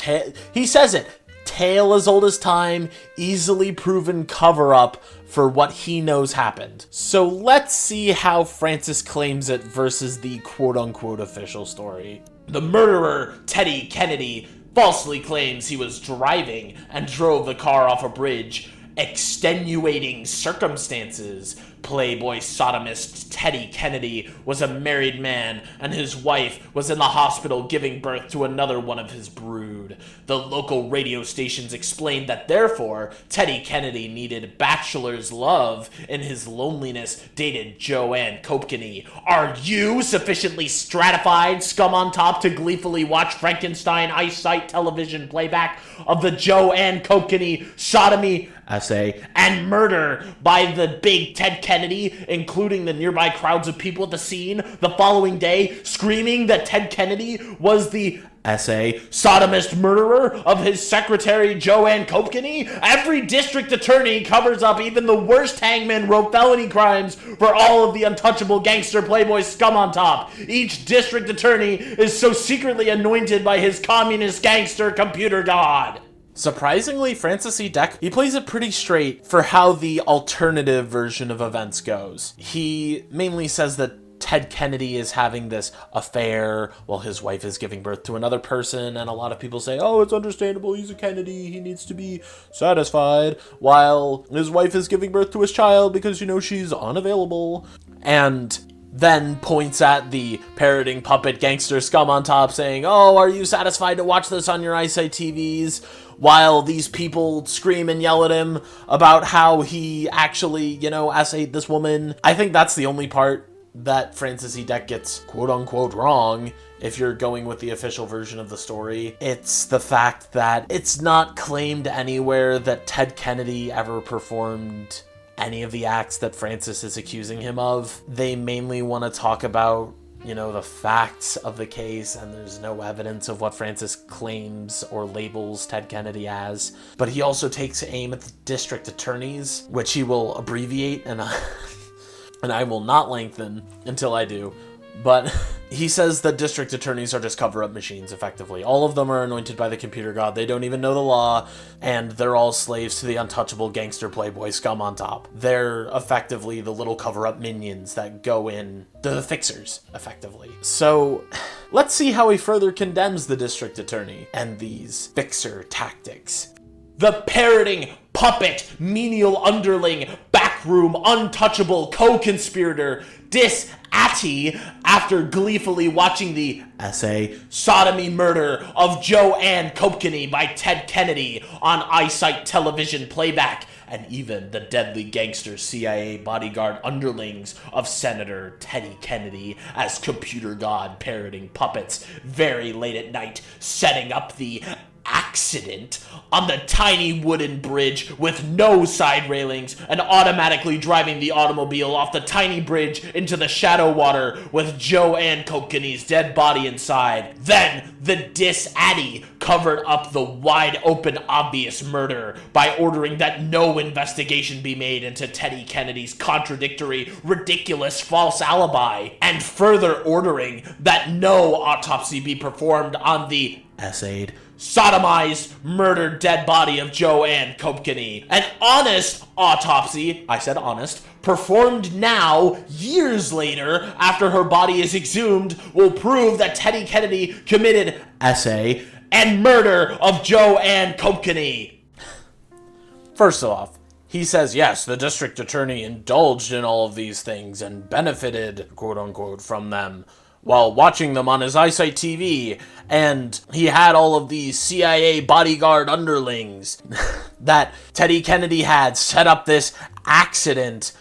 he says it, tale as old as time, easily proven cover up for what he knows happened. So let's see how Francis claims it versus the quote unquote official story. The murderer, Teddy Kennedy, falsely claims he was driving and drove the car off a bridge. Extenuating circumstances. Playboy sodomist Teddy Kennedy was a married man, and his wife was in the hospital giving birth to another one of his brood. The local radio stations explained that therefore Teddy Kennedy needed bachelor's love in his loneliness, dated Joanne Kopkany. Are you sufficiently stratified, scum on top, to gleefully watch Frankenstein Eyesight television playback of the Joanne Kopkany sodomy, essay, and murder by the big Ted Kennedy, including the nearby crowds of people at the scene the following day, screaming that Ted Kennedy was the, essay, sodomist murderer of his secretary Joanne Kopkany? Every district attorney covers up even the worst hangman wrote felony crimes for all of the untouchable gangster playboy scum on top. Each district attorney is so secretly anointed by his communist gangster computer god. Surprisingly, Francis E Dec, he plays it pretty straight for how the alternative version of events goes. He mainly says that Ted Kennedy is having this affair while his wife is giving birth to another person, and a lot of people say, oh, it's understandable, he's a Kennedy, he needs to be satisfied, while his wife is giving birth to his child because, you know, she's unavailable. And then points at the parroting puppet gangster scum on top saying, oh, are you satisfied to watch this on your Eyesight TVs? While these people scream and yell at him about how he actually, you know, essayed this woman. I think that's the only part that Francis E Dec gets quote unquote wrong, if you're going with the official version of the story. It's the fact that it's not claimed anywhere that Ted Kennedy ever performed any of the acts that Francis is accusing him of. They mainly want to talk about, you know, the facts of the case, and there's no evidence of what Francis claims or labels Ted Kennedy as. But he also takes aim at the district attorneys, which he will abbreviate, and I will not lengthen until I do. But he says that district attorneys are just cover-up machines, effectively. All of them are anointed by the computer god. They don't even know the law, and they're all slaves to the untouchable gangster playboy scum on top. They're effectively the little cover-up minions that go in. They're the fixers, effectively. So let's see how he further condemns the district attorney and these fixer tactics. The parroting puppet, menial underling, backroom, untouchable co-conspirator, Atty, after gleefully watching the, essay, sodomy murder of Joanne Kopkany by Ted Kennedy on Eyesight television playback, and even the deadly gangster CIA bodyguard underlings of Senator Teddy Kennedy as computer god parroting puppets very late at night, setting up the accident on the tiny wooden bridge with no side railings and automatically driving the automobile off the tiny bridge into the shadow water with Joanne Kokaney's dead body inside. Then the Dis-Addy covered up the wide open obvious murder by ordering that no investigation be made into Teddy Kennedy's contradictory, ridiculous, false alibi, and further ordering that no autopsy be performed on the essayed, sodomized, murdered dead body of Joanne Kokaney. An honest autopsy, I said honest, performed now, years later, after her body is exhumed, will prove that Teddy Kennedy committed essay and murder of Joanne Kokaney. First off, he says, yes, the district attorney indulged in all of these things and benefited, quote-unquote, from them while watching them on his Eyesight TV, and he had all of these CIA bodyguard underlings that Teddy Kennedy had set up this accident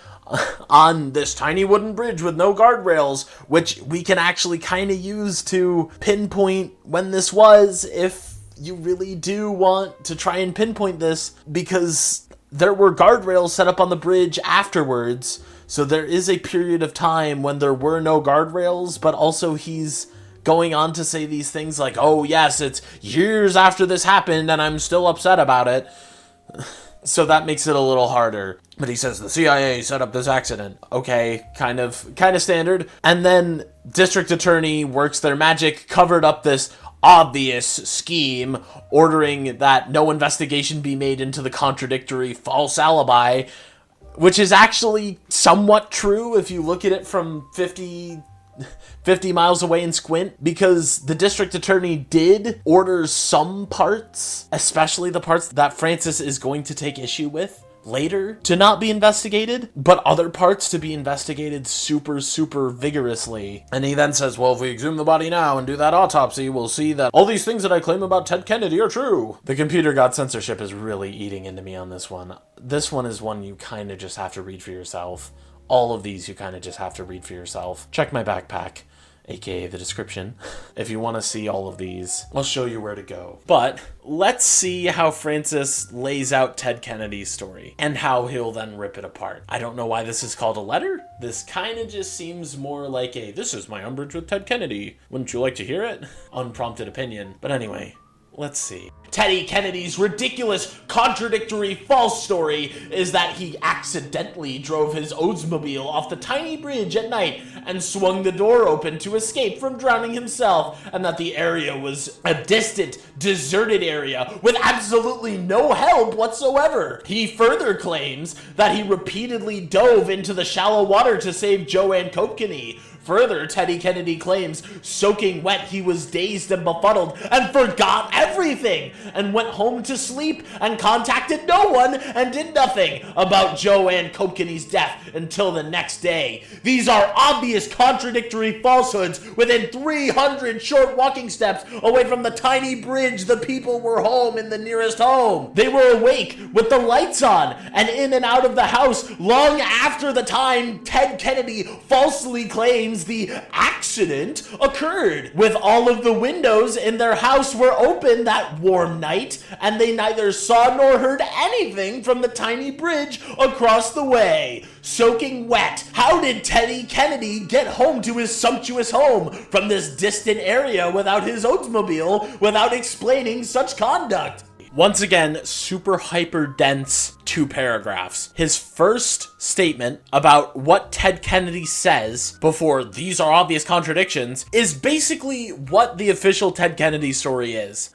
on this tiny wooden bridge with no guardrails, which we can actually kind of use to pinpoint when this was, if you really do want to try and pinpoint this, because there were guardrails set up on the bridge afterwards. So there is a period of time when there were no guardrails, but also he's going on to say these things like, oh yes, it's years after this happened and I'm still upset about it. So that makes it a little harder. But he says the CIA set up this accident. Okay, kind of standard. And then district attorney works their magic, covered up this obvious scheme, ordering that no investigation be made into the contradictory false alibi, which is actually somewhat true if you look at it from 50 miles away and squint, because the district attorney did order some parts, especially the parts that Francis is going to take issue with later, to not be investigated, but other parts to be investigated super, super vigorously. And he then says, well, if we exhume the body now and do that autopsy, we'll see that all these things that I claim about Ted Kennedy are true. The computer god censorship is really eating into me on this one. This one is one you kind of just have to read for yourself. All of these you kind of just have to read for yourself. Check my backpack, aka the description, if you want to see all of these. I'll show you where to go. But let's see how Francis lays out Ted Kennedy's story and how he'll then rip it apart. I don't know why this is called a letter. This kind of just seems more like a, this is my umbrage with Ted Kennedy. Wouldn't you like to hear it? Unprompted opinion. But anyway, let's see. Teddy Kennedy's ridiculous, contradictory, false story is that he accidentally drove his Oldsmobile off the tiny bridge at night and swung the door open to escape from drowning himself, and that the area was a distant, deserted area with absolutely no help whatsoever. He further claims that he repeatedly dove into the shallow water to save Joanne Kokaney. Further, Teddy Kennedy claims, soaking wet, he was dazed and befuddled and forgot everything and went home to sleep and contacted no one and did nothing about Joanne Kokaney's death until the next day. These are obvious contradictory falsehoods within 300 short walking steps away from the tiny bridge. The people were home in the nearest home. They were awake with the lights on and in and out of the house long after the time Ted Kennedy falsely claims the accident occurred, with all of the windows in their house were open that warm night, and they neither saw nor heard anything from the tiny bridge across the way. Soaking wet, how did Teddy Kennedy get home to his sumptuous home from this distant area without his Oldsmobile, without explaining such conduct? Once again, super hyper dense 2 paragraphs. His first statement about what Ted Kennedy says before these are obvious contradictions is basically what the official Ted Kennedy story is.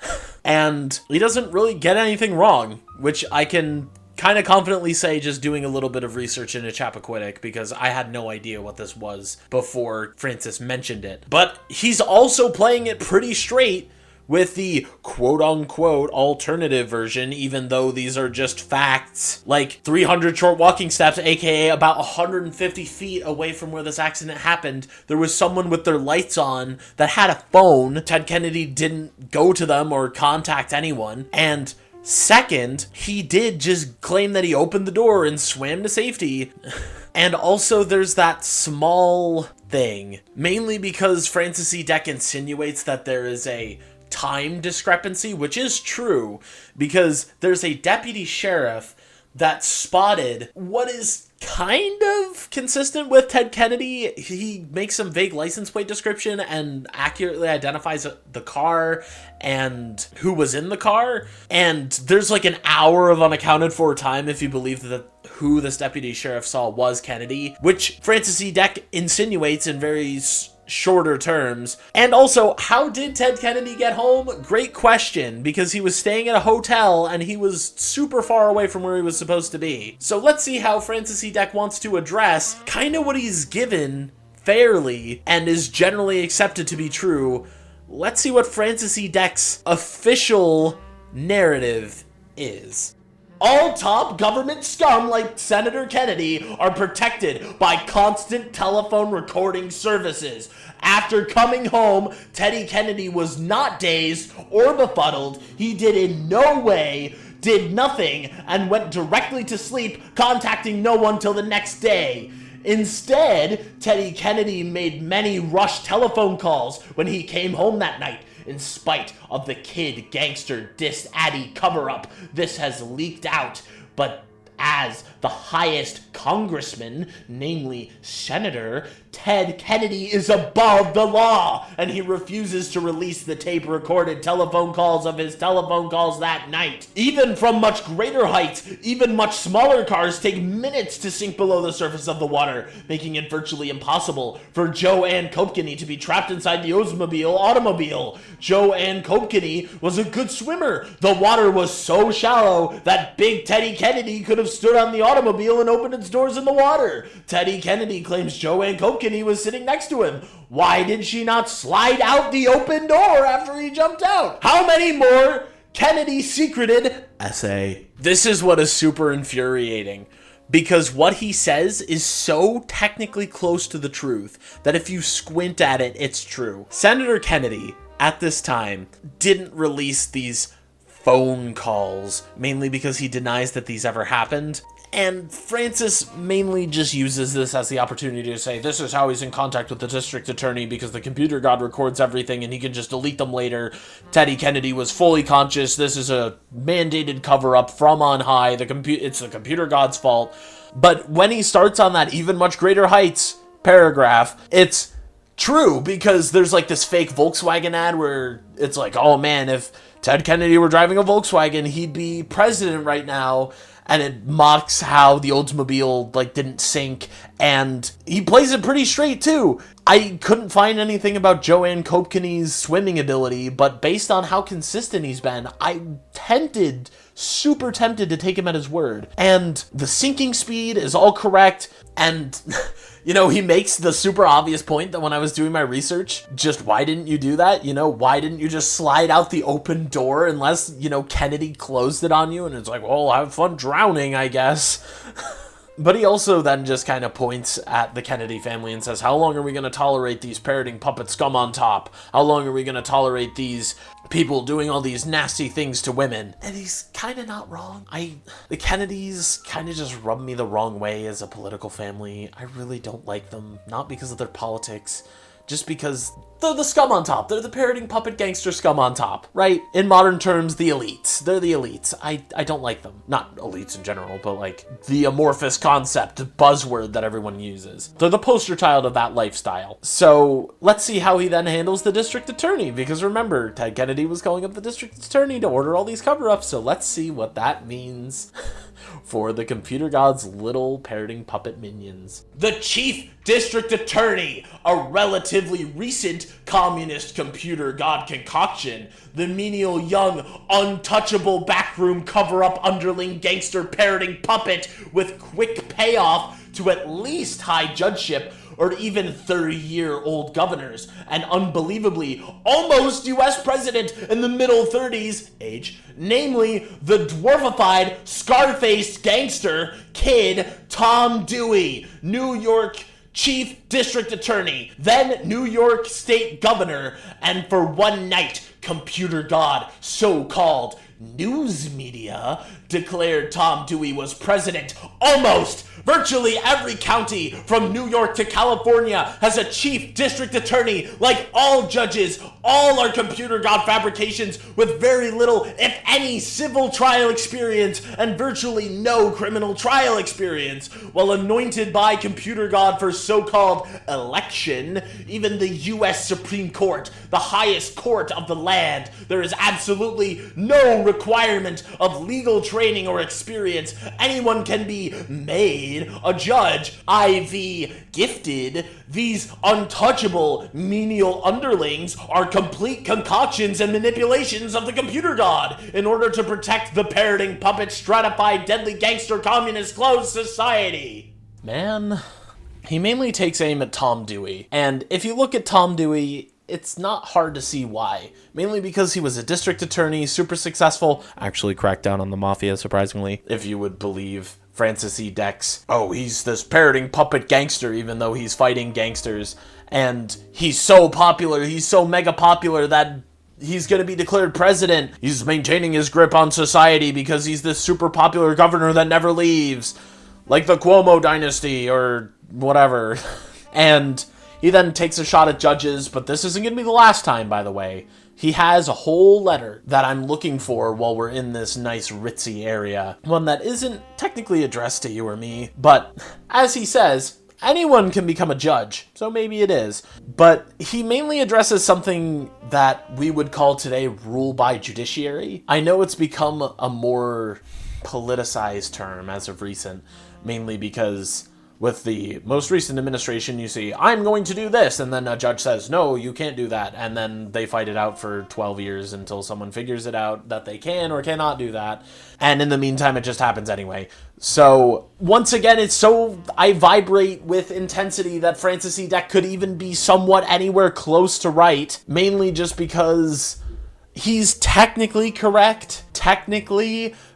And he doesn't really get anything wrong, which I can kind of confidently say just doing a little bit of research into Chappaquiddick, because I had no idea what this was before Francis mentioned it. But he's also playing it pretty straight with the quote-unquote alternative version, even though these are just facts, like 300 short walking steps, aka about 150 feet away from where this accident happened, there was someone with their lights on that had a phone. Ted Kennedy didn't go to them or contact anyone. And second, he did just claim that he opened the door and swam to safety. And also there's that small thing, mainly because Francis E Dec insinuates that there is a time discrepancy, which is true, because there's a deputy sheriff that spotted what is kind of consistent with Ted Kennedy. He makes some vague license plate description and accurately identifies the car and who was in the car. And there's like an hour of unaccounted for time if you believe that who this deputy sheriff saw was Kennedy, which Francis E Dec insinuates in very shorter terms. And also, how did Ted Kennedy get home? Great question, because he was staying at a hotel and he was super far away from where he was supposed to be. So let's see how Francis E Dec wants to address kind of what he's given fairly and is generally accepted to be true. Let's see what Francis E Dec's official narrative is. All top government scum like Senator Kennedy are protected by constant telephone recording services. After coming home, Teddy Kennedy was not dazed or befuddled. He did nothing, and went directly to sleep, contacting no one till the next day. Instead, Teddy Kennedy made many rushed telephone calls when he came home that night. In spite of the kid gangster diss Addy cover-up, this has leaked out, but as the highest congressman, namely Senator, Ted Kennedy is above the law, and he refuses to release the tape-recorded telephone calls of his telephone calls that night. Even from much greater heights, even much smaller cars take minutes to sink below the surface of the water, making it virtually impossible for Joanne Kopkeny to be trapped inside the automobile. Joanne Kopkeny was a good swimmer. The water was so shallow that Big Teddy Kennedy could have stood on the automobile and opened its doors in the water. Teddy Kennedy claims Joanne Kopkeny was sitting next to him. Why did she not slide out the open door after he jumped out? How many more Kennedy secreted essay? This is what is super infuriating, because what he says is so technically close to the truth that if you squint at it, it's true. Senator Kennedy, at this time, didn't release these phone calls, mainly because he denies that these ever happened. And Francis mainly just uses this as the opportunity to say this is how he's in contact with the district attorney, because the computer god records everything and he can just delete them later. Teddy Kennedy was fully conscious. This is a mandated cover-up from on high. It's the computer god's fault. But when he starts on that even much greater heights paragraph, it's true, because there's like this fake Volkswagen ad where it's like, oh man, if Ted Kennedy were driving a Volkswagen, he'd be president right now. And it mocks how the Oldsmobile didn't sink, and he plays it pretty straight too. I couldn't find anything about Joanne Kopkeny's swimming ability, but based on how consistent he's been, I'm super tempted to take him at his word. And the sinking speed is all correct, and he makes the super obvious point that when I was doing my research, just why didn't you do that? Why didn't you just slide out the open door unless, Kennedy closed it on you? And it's like, well, have fun drowning, I guess. But he also then just kind of points at the Kennedy family and says, how long are we going to tolerate these parroting puppet scum on top? How long are we going to tolerate these people doing all these nasty things to women? And he's kind of not wrong. The Kennedys kind of just rub me the wrong way as a political family. I really don't like them, not because of their politics, just because they're the scum on top. They're the parroting puppet gangster scum on top, right? In modern terms, the elites. They're the elites. I don't like them. Not elites in general, but the amorphous concept, buzzword that everyone uses. They're the poster child of that lifestyle. So let's see how he then handles the district attorney, because remember, Ted Kennedy was calling up the district attorney to order all these cover-ups, so let's see what that means for the computer god's little parroting puppet minions. The chief district attorney, a relatively recent communist computer god concoction, the menial young untouchable backroom cover-up underling gangster parroting puppet with quick payoff to at least high judgeship or even 30-year-old governors, and unbelievably almost US president in the middle 30s age, namely the dwarfified, scar-faced gangster kid Tom Dewey, New York Chief District Attorney, then New York State Governor, and for one night, computer god, so-called news media declared Tom Dewey was president. Almost virtually every county from New York to California has a chief district attorney. Like all judges, all are computer god fabrications with very little, if any, civil trial experience and virtually no criminal trial experience. While anointed by computer god for so-called election, even the U.S. Supreme Court, the highest court of the land, there is absolutely no requirement of legal training or experience. Anyone can be made a judge, IV gifted. These untouchable menial underlings are complete concoctions and manipulations of the computer god in order to protect the parroting puppet stratified deadly gangster communist closed society. Man, he mainly takes aim at Tom Dewey, and if you look at Tom Dewey, it's not hard to see why. Mainly because he was a district attorney, super successful, actually cracked down on the mafia, surprisingly, if you would believe Francis E Dec's, oh, he's this parroting puppet gangster even though he's fighting gangsters, and he's so popular, he's so mega popular that he's gonna be declared president. He's maintaining his grip on society because he's this super popular governor that never leaves, like the Cuomo dynasty or whatever. And he then takes a shot at judges, but this isn't going to be the last time, by the way. He has a whole letter that I'm looking for while we're in this nice ritzy area. One that isn't technically addressed to you or me, but as he says, anyone can become a judge, so maybe it is. But he mainly addresses something that we would call today rule by judiciary. I know it's become a more politicized term as of recent, mainly because with the most recent administration, you see, I'm going to do this, and then a judge says, no, you can't do that, and then they fight it out for 12 years until someone figures it out that they can or cannot do that, and in the meantime, it just happens anyway. So, once again, I vibrate with intensity that Francis E Dec could even be somewhat anywhere close to right, mainly just because he's technically correct,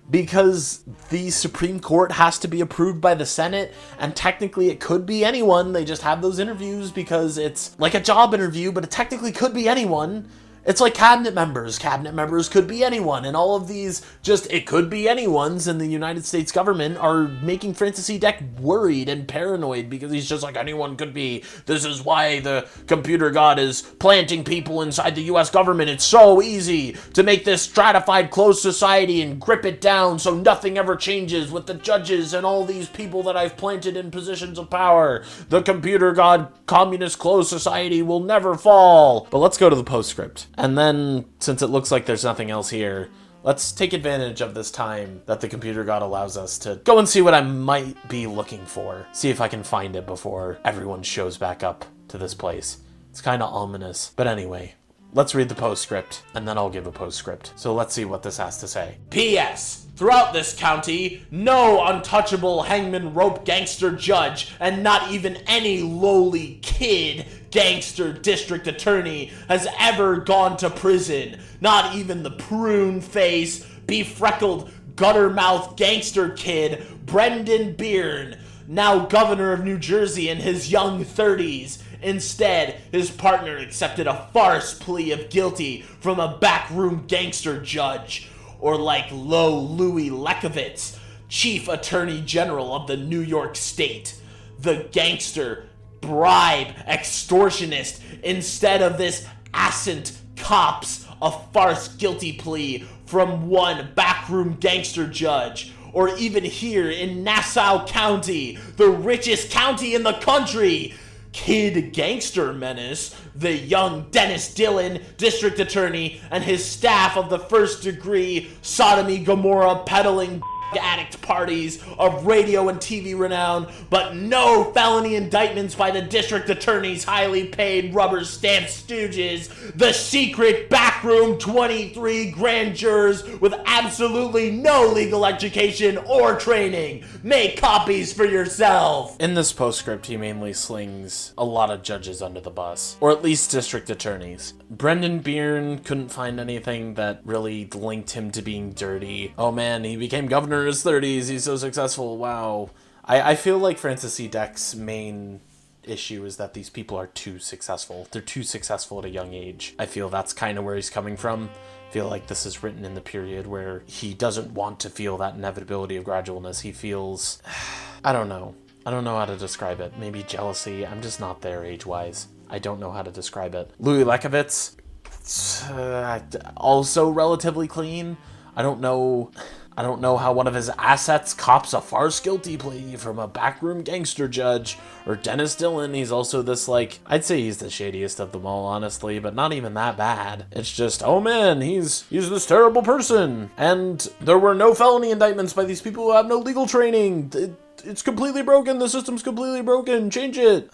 because the Supreme Court has to be approved by the Senate, and technically it could be anyone. They just have those interviews because it's like a job interview, but it technically could be anyone. It's like cabinet members. Cabinet members could be anyone, and all of these it could be anyone's in the United States government are making Francis E Dec worried and paranoid because he's just like, anyone could be. This is why the computer god is planting people inside the U.S. government. It's so easy to make this stratified closed society and grip it down so nothing ever changes with the judges and all these people that I've planted in positions of power. The computer god communist closed society will never fall. But let's go to the postscript. And then, since it looks like there's nothing else here, let's take advantage of this time that the computer god allows us to go and see what I might be looking for. See if I can find it before everyone shows back up to this place. It's kind of ominous. But anyway, let's read the postscript, and then I'll give a postscript. So let's see what this has to say. P.S. Throughout this county, no untouchable hangman rope gangster judge, and not even any lowly kid gangster district attorney has ever gone to prison. Not even the prune-face, befreckled, gutter-mouthed gangster kid, Brendan Byrne, now governor of New Jersey in his young 30s. Instead, his partner accepted a farce plea of guilty from a backroom gangster judge. Or like Low Louis Lekovitz, Chief Attorney General of the New York State. The gangster, bribe, extortionist, instead of this assent cops, a farce guilty plea from one backroom gangster judge. Or even here in Nassau County, the richest county in the country, Kid Gangster Menace, the young Dennis Dillon, district attorney, and his staff of the first degree sodomy Gomorrah peddling addict parties of radio and TV renown, but no felony indictments by the district attorney's highly paid rubber stamp stooges, the secret backroom 23 grand jurors with absolutely no legal education or training. Make copies for yourself. In this postscript, he mainly slings a lot of judges under the bus, or at least district attorneys. Brendan Byrne couldn't find anything that really linked him to being dirty. Oh man, he became governor in his 30s, he's so successful, wow. I feel like Francis E Dec's main issue is that these people are too successful. They're too successful at a young age. I feel that's kind of where he's coming from. I feel like this is written in the period where he doesn't want to feel that inevitability of gradualness. He feels, I don't know how to describe it. Maybe jealousy. I'm just not there age-wise. I don't know how to describe it. Louis Lekovitz, also relatively clean. I don't know how one of his assets cops a farce guilty plea from a backroom gangster judge. Or Dennis Dillon, he's also this, like, I'd say he's the shadiest of them all, honestly, but not even that bad. It's just, oh man, he's this terrible person. And there were no felony indictments by these people who have no legal training. It's completely broken. The system's completely broken. Change it.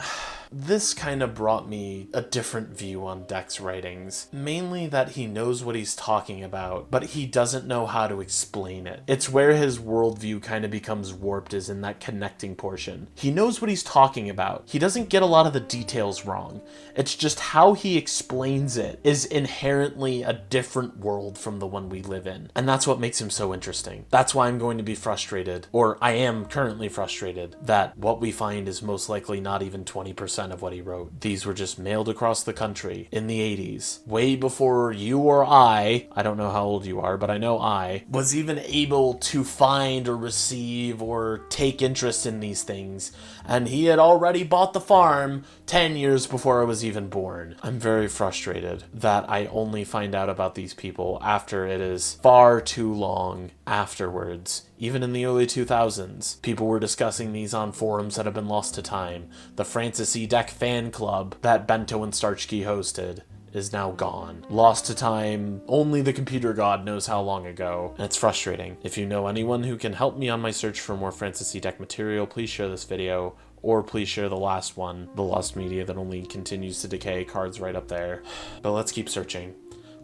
This kind of brought me a different view on Dec's writings. Mainly that he knows what he's talking about, but he doesn't know how to explain it. It's where his worldview kind of becomes warped, is in that connecting portion. He knows what he's talking about. He doesn't get a lot of the details wrong. It's just how he explains it is inherently a different world from the one we live in. And that's what makes him so interesting. That's why I'm going to be frustrated, or I am currently frustrated, that what we find is most likely not even 20% of what he wrote. These were just mailed across the country in the 80s, way before you or I don't know how old you are, but I know I was even able to find or receive or take interest in these things. And he had already bought the farm 10 years before I was even born. I'm very frustrated that I only find out about these people after it is far too long afterwards. Even in the early 2000s, people were discussing these on forums that have been lost to time. The Francis E Dec fan club that Bento and Starchkey hosted is now gone. Lost to time, only the computer god knows how long ago. And it's frustrating. If you know anyone who can help me on my search for more Francis E Dec material, please share this video, or please share the last one, The Lost Media That Only Continues to Decay. Cards right up there. But let's keep searching.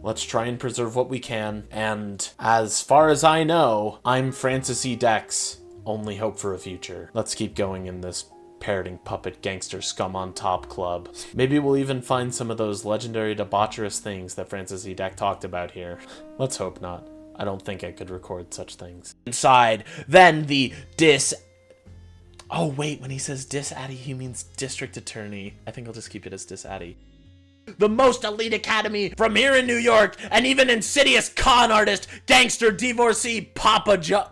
Let's try and preserve what we can, and as far as I know, I'm Francis E Dec's only hope for a future. Let's keep going in this Parroting Puppet Gangster Scum on Top club. Maybe we'll even find some of those legendary debaucherous things that Francis E Dec talked about here. Let's hope not. I don't think I could record such things. Inside, then the Oh wait, when he says Dis-Addy, he means District Attorney. I think I'll just keep it as Dis-Addy. The most elite academy from here in New York, and even insidious con artist, gangster, divorcee, Papa John.